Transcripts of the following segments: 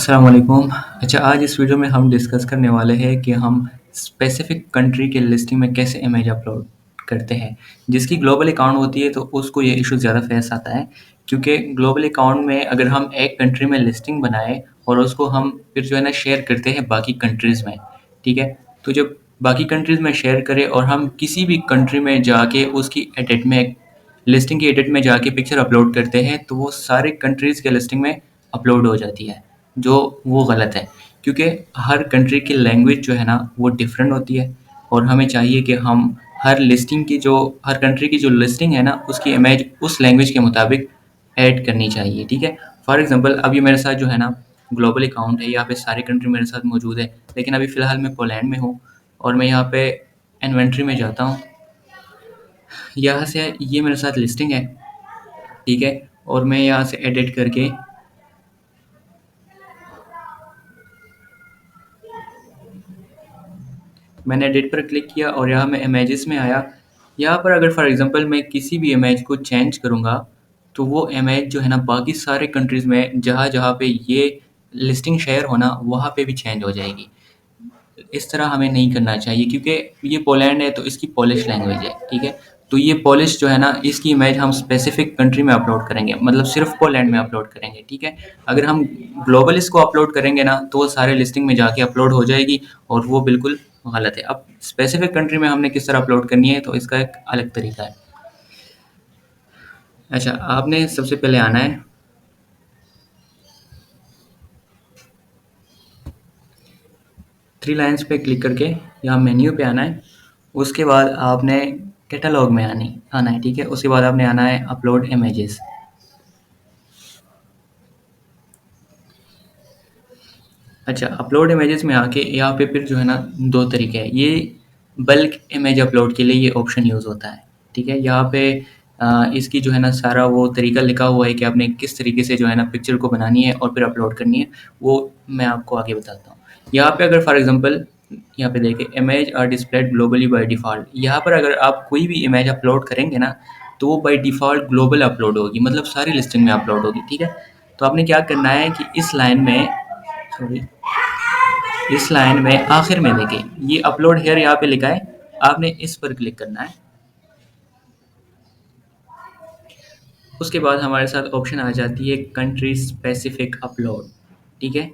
अस्सलाम वालेकुम। अच्छा, आज इस वीडियो में हम डिस्कस करने वाले हैं कि हम स्पेसिफ़िक कंट्री के लिस्टिंग में कैसे इमेज अपलोड करते हैं। जिसकी ग्लोबल अकाउंट होती है तो उसको ये इशू ज़्यादा फेस आता है, क्योंकि ग्लोबल अकाउंट में अगर हम एक कंट्री में लिस्टिंग बनाएँ और उसको हम फिर जो है ना शेयर करते हैं बाकी कंट्रीज़ में, ठीक है? तो जब बाकी कंट्रीज़ में शेयर करें और हम किसी भी कंट्री में जाके उसकी एडिट में लिस्टिंग की एडिट में जाके पिक्चर अपलोड करते हैं, तो वो सारे कंट्रीज़ के लिस्टिंग में अपलोड हो जाती है, जो वो गलत है। क्योंकि हर कंट्री की लैंग्वेज जो है ना वो डिफरेंट होती है और हमें चाहिए कि हम हर कंट्री की जो लिस्टिंग है ना उसकी इमेज उस लैंग्वेज के मुताबिक ऐड करनी चाहिए, ठीक है? फॉर एग्ज़ाम्पल अभी मेरे साथ जो है ना ग्लोबल अकाउंट है, यहाँ पे सारी कंट्री मेरे साथ मौजूद है, लेकिन अभी फ़िलहाल मैं पोलैंड में हूँ और मैं यहाँ पे इन्वेंट्री में जाता हूँ। यहाँ से ये मेरे साथ लिस्टिंग है, ठीक है? और मैं यहाँ से एडिट करके मैंने एडिट पर क्लिक किया और यहाँ मैं इमेजेस में आया। यहाँ पर अगर फॉर एग्ज़ाम्पल मैं किसी भी इमेज को चेंज करूँगा, तो वो इमेज जो है ना बाकी सारे कंट्रीज़ में जहाँ-जहाँ पे ये लिस्टिंग शेयर हो ना, वहाँ पे भी चेंज हो जाएगी। इस तरह हमें नहीं करना चाहिए, क्योंकि ये पोलैंड है तो इसकी पोलिश लैंग्वेज है, ठीक है? तो ये पोलिश जो है ना इसकी इमेज हम स्पेसिफिक कंट्री में अपलोड करेंगे, मतलब सिर्फ पोलैंड में अपलोड करेंगे, ठीक है? अगर हम ग्लोबल इसको अपलोड करेंगे ना तो वो सारे लिस्टिंग में जाके अपलोड हो जाएगी और वो बिल्कुल गलत है। अब स्पेसिफिक कंट्री में हमने किस तरह अपलोड करनी है तो इसका एक अलग तरीका है। अच्छा, आपने सबसे पहले आना है, थ्री लाइन्स पे क्लिक करके यहाँ मेन्यू पे आना है। उसके बाद आपने कैटलॉग में आना है, ठीक है? उसके बाद आपने आना है अपलोड इमेजेस। अच्छा, अपलोड इमेजेस में आके यहाँ पे फिर जो है ना दो तरीके हैं। ये बल्क इमेज अपलोड के लिए ये ऑप्शन यूज़ होता है, ठीक है? यहाँ पे इसकी जो है ना सारा वो तरीका लिखा हुआ है कि आपने किस तरीके से जो है ना पिक्चर को बनानी है और फिर अपलोड करनी है, वो मैं आपको आगे बताता हूँ। यहाँ पे अगर फॉर एग्ज़ाम्पल यहाँ पे देखिए image are displayed globally by default. यहाँ पर अगर आप कोई भी इमेज अपलोड करेंगे ना, तो वो बाय डिफ़ॉल्ट ग्लोबल अपलोड होगी, मतलब सारी लिस्टिंग में अपलोड होगी, ठीक है? तो आपने क्या करना है कि सॉरी इस लाइन में आखिर में देखिए ये अपलोड हेयर यहाँ पे लिखा है, आपने इस पर क्लिक करना है। उसके बाद हमारे साथ ऑप्शन आ जाती है कंट्री स्पेसिफिक अपलोड, ठीक है?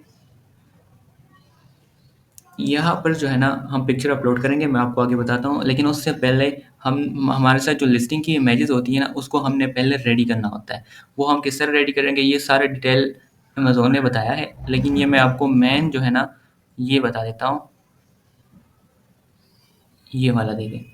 यहाँ पर जो है ना हम पिक्चर अपलोड करेंगे, मैं आपको आगे बताता हूँ, लेकिन उससे पहले हम हमारे साथ जो लिस्टिंग की इमेजेस होती है ना उसको हमने पहले रेडी करना होता है। वो हम किस तरह रेडी करेंगे ये सारा डिटेल अमेज़न ने बताया है, लेकिन ये मैं आपको मेन जो है ना ये बता देता हूँ। ये वाला देखें,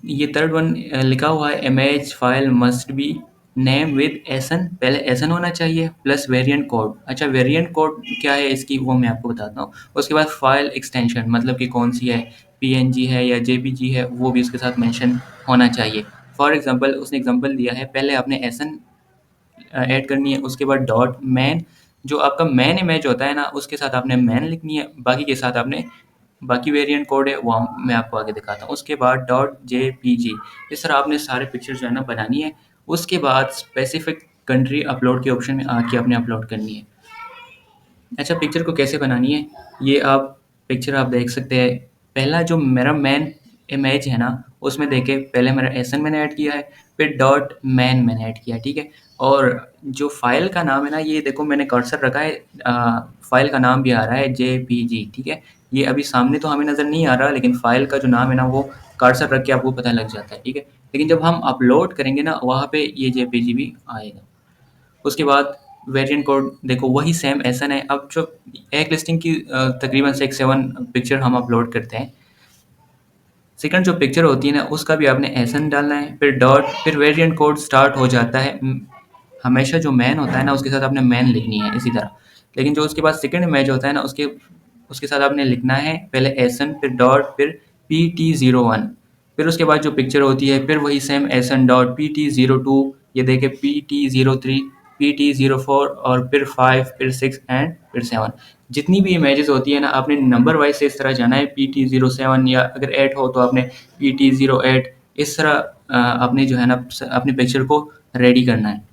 ये थर्ड वन लिखा हुआ है image file must be name with ASIN, पहले एसन होना चाहिए प्लस वेरिएंट कोड। अच्छा, वेरिएंट कोड क्या है इसकी वो मैं आपको बताता हूँ। उसके बाद फाइल एक्सटेंशन, मतलब कि कौन सी है, पीएनजी है या जेपीजी है, वो भी उसके साथ मेंशन होना चाहिए। फॉर एग्जांपल उसने एग्जांपल दिया है, पहले आपने एसन ऐड करनी है, उसके बाद डॉट मैन, जो आपका मैन इमेज होता है ना उसके साथ आपने मैन लिखनी है, बाकी के साथ आपने बाकी वेरिएंट कोड है वो मैं आपको आगे दिखाता हूँ। उसके बाद डॉट जेपीजी, इस तरह आपने सारे पिक्चर जो है ना बनानी है। उसके बाद स्पेसिफिक कंट्री अपलोड के ऑप्शन में आके आपने अपलोड करनी है। अच्छा, पिक्चर को कैसे बनानी है ये पिक्चर आप देख सकते हैं। पहला जो मेरा मेन इमेज है ना उसमें देखे पहले मेरा एसन मैंने ऐड किया है, फिर डॉट मैन मैंने ऐड किया, ठीक है? और जो फाइल का नाम है ना ये देखो मैंने कर्सर रखा है, फाइल का नाम भी आ रहा है जेपीजी, ठीक है? ये अभी सामने तो हमें नज़र नहीं आ रहा, लेकिन फाइल का जो नाम है ना वो कर्सर रख के आपको पता लग जाता है, ठीक है? लेकिन जब हम अपलोड करेंगे ना वहाँ पे ये जेपीजी भी आएगा। उसके बाद वेरिएंट कोड देखो वही सेम एसन है। अब जो एक लिस्टिंग की तकरीबन 6-7 पिक्चर हम अपलोड करते हैं, सेकंड जो पिक्चर होती है ना उसका भी आपने एसन डालना है, फिर डॉट, फिर वेरिएंट कोड स्टार्ट हो जाता है। हमेशा जो मैन होता है ना उसके साथ आपने मैन लिखनी है इसी तरह, लेकिन जो उसके बाद सेकंड इमेज होता है ना उसके उसके साथ आपने लिखना है पहले एसन, फिर डॉट, फिर PT01, फिर उसके बाद जो पिक्चर होती है फिर वही सेम एसन डॉट PT02, ये देखे PT03, PT04 और फिर 5, फिर 6 एंड फिर 7। जितनी भी इमेजेस होती है ना आपने नंबर वाइज से इस तरह जाना है, PT07 या अगर 8 हो तो आपने PT08, इस तरह आपने जो है ना अपने पिक्चर को रेडी करना है।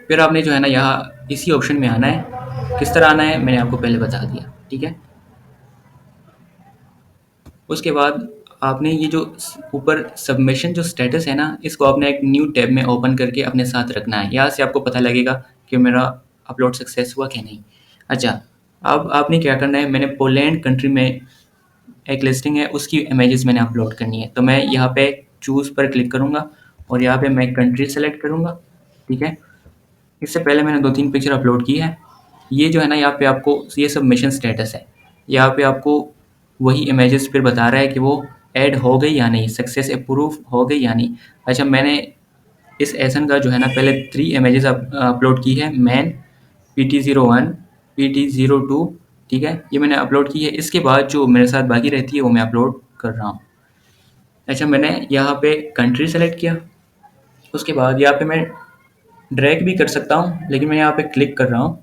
फिर आपने जो है ना यहाँ इसी ऑप्शन में आना है। किस तरह आना है मैंने आपको पहले बता दिया, ठीक है। उसके बाद आपने ये जो ऊपर सबमिशन जो स्टेटस है ना, इसको आपने एक न्यू टैब में ओपन करके अपने साथ रखना है। यहाँ से आपको पता लगेगा कि मेरा अपलोड सक्सेस हुआ कि नहीं। अच्छा, अब आपने क्या करना है, मैंने पोलैंड कंट्री में एक लिस्टिंग है, उसकी इमेजेस मैंने अपलोड करनी है। तो मैं यहाँ पे चूज़ पर क्लिक करूँगा और यहाँ पे मैं कंट्री सेलेक्ट करूँगा, ठीक है। इससे पहले मैंने 2-3 पिक्चर अपलोड की है। ये जो है ना, यहाँ पे आपको ये सबमिशन स्टेटस है। यहाँ पे आपको वही इमेजेस फिर बता रहा है कि वो ऐड हो गई या नहीं, सक्सेस अप्रूव हो गई या नहीं। अच्छा, मैंने इस एसन का जो है ना पहले 3 इमेजेस अपलोड की है, मैन, PT01, PT02, ठीक है। ये मैंने अपलोड की है। इसके बाद जो मेरे साथ बाकी रहती है वो मैं अपलोड कर रहा हूँ। अच्छा, मैंने यहाँ पे कंट्री सेलेक्ट किया। उसके बाद यहाँ पे मैं ड्रैग भी कर सकता हूँ, लेकिन मैं यहाँ पे क्लिक कर रहा हूँ।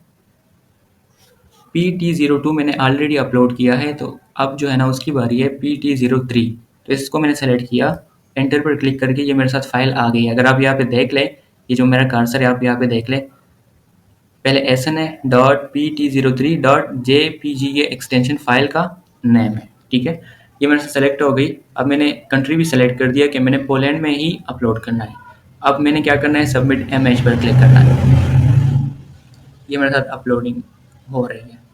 PT02 मैंने ऑलरेडी अपलोड किया है, तो अब जो है ना उसकी बारी है PT03। तो इसको मैंने सेलेक्ट किया, एंटर पर क्लिक करके ये मेरे साथ फाइल आ गई है। अगर आप यहाँ पे देख लें, ये जो मेरा कर्सर है आप यहाँ पे देख लें, पहले एसन है .pt03.jpg ये एक्सटेंशन फाइल का नेम है, ठीक है। ये मेरे से सेलेक्ट हो गई। अब मैंने कंट्री भी सेलेक्ट कर दिया कि मैंने पोलैंड में ही अपलोड करना है। अब मैंने क्या करना है, सबमिट इमेज पर क्लिक करना है। ये मेरे साथ अपलोडिंग हो रही है।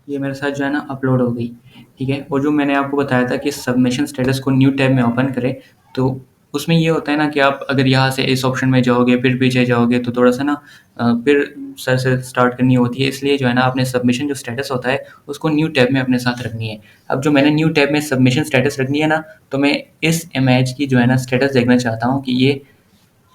ये मेरे साथ जो है ना अपलोड हो गई, ठीक है। और जो मैंने आपको बताया था कि सबमिशन स्टेटस को न्यू टैब में ओपन करें, तो उसमें ये होता है ना कि आप अगर यहाँ से इस ऑप्शन में जाओगे फिर पीछे जाओगे तो थोड़ा सा ना फिर सर से स्टार्ट करनी होती है। इसलिए जो है ना आपने सबमिशन जो स्टेटस होता है उसको न्यू टैब में अपने साथ रखनी है। अब जो मैंने न्यू टैब में सबमिशन स्टेटस रखनी है ना, तो मैं इस इमेज की जो है ना स्टेटस देखना चाहता हूँ कि ये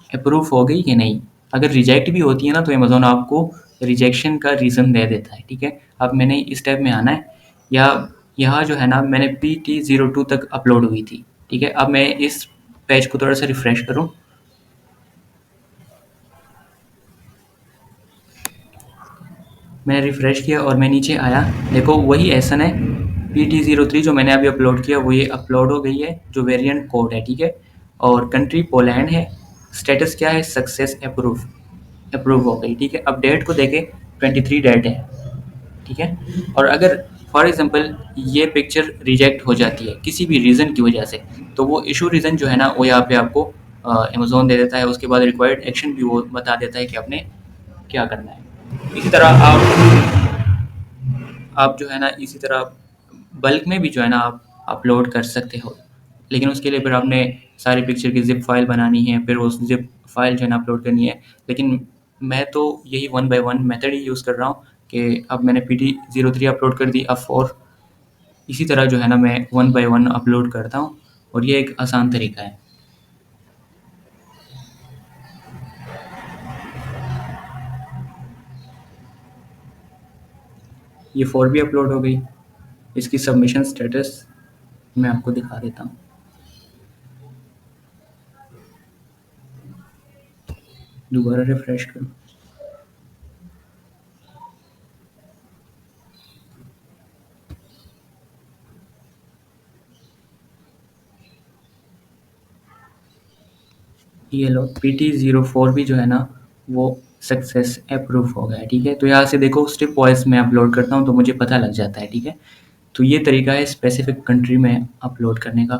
अप्रूव हो गई कि नहीं। अगर रिजेक्ट भी होती है ना, तो अमेज़न आपको रिजेक्शन का रीज़न दे देता है, ठीक है। अब मैंने इस टैब में आना है, या यहाँ जो है ना मैंने PT02 तक अपलोड हुई थी, ठीक है। अब मैं इस पेज को थोड़ा सा रिफ़्रेश करूँ। मैंने रिफ़्रेश किया और मैं नीचे आया, देखो वही एसन है PT03 जो मैंने अभी अपलोड किया, वो ये अपलोड हो गई है, जो वेरिएंट कोड है, ठीक है। और कंट्री पोलैंड है, स्टेटस क्या है, सक्सेस अप्रूव, अप्रूव हो गई, ठीक है। अब डेट को देखें, 23 डेट है, ठीक है। और अगर फॉर एग्जांपल ये पिक्चर रिजेक्ट हो जाती है किसी भी रीज़न की वजह से, तो वो इशू रीज़न जो है ना वो यहाँ पे आपको अमेज़न दे देता है। उसके बाद रिक्वायर्ड एक्शन भी वो बता देता है कि आपने क्या करना है। इसी तरह आप जो है ना इसी तरह बल्क में भी जो है ना आप अपलोड कर सकते हो, लेकिन उसके लिए फिर आपने सारी पिक्चर की ज़िप फाइल बनानी है, फिर उस ज़िप फाइल जो है ना अपलोड करनी है। लेकिन मैं तो यही 1 बाय 1 मेथड ही यूज़ कर रहा हूँ कि अब मैंने PT03 अपलोड कर दी, अब 4 इसी तरह जो है ना मैं 1 बाय 1 अपलोड करता हूँ, और ये एक आसान तरीका है। ये 4 भी अपलोड हो गई। इसकी सबमिशन स्टेटस मैं आपको दिखा देता हूँ। दोबारा रिफ्रेश करूँ। ये लो, PT04 भी जो है ना वो सक्सेस अप्रूव हो गया है, ठीक है। तो यहाँ से देखो स्टेप वाइज मैं अपलोड करता हूँ तो मुझे पता लग जाता है, ठीक है। तो ये तरीका है स्पेसिफिक कंट्री में अपलोड करने का।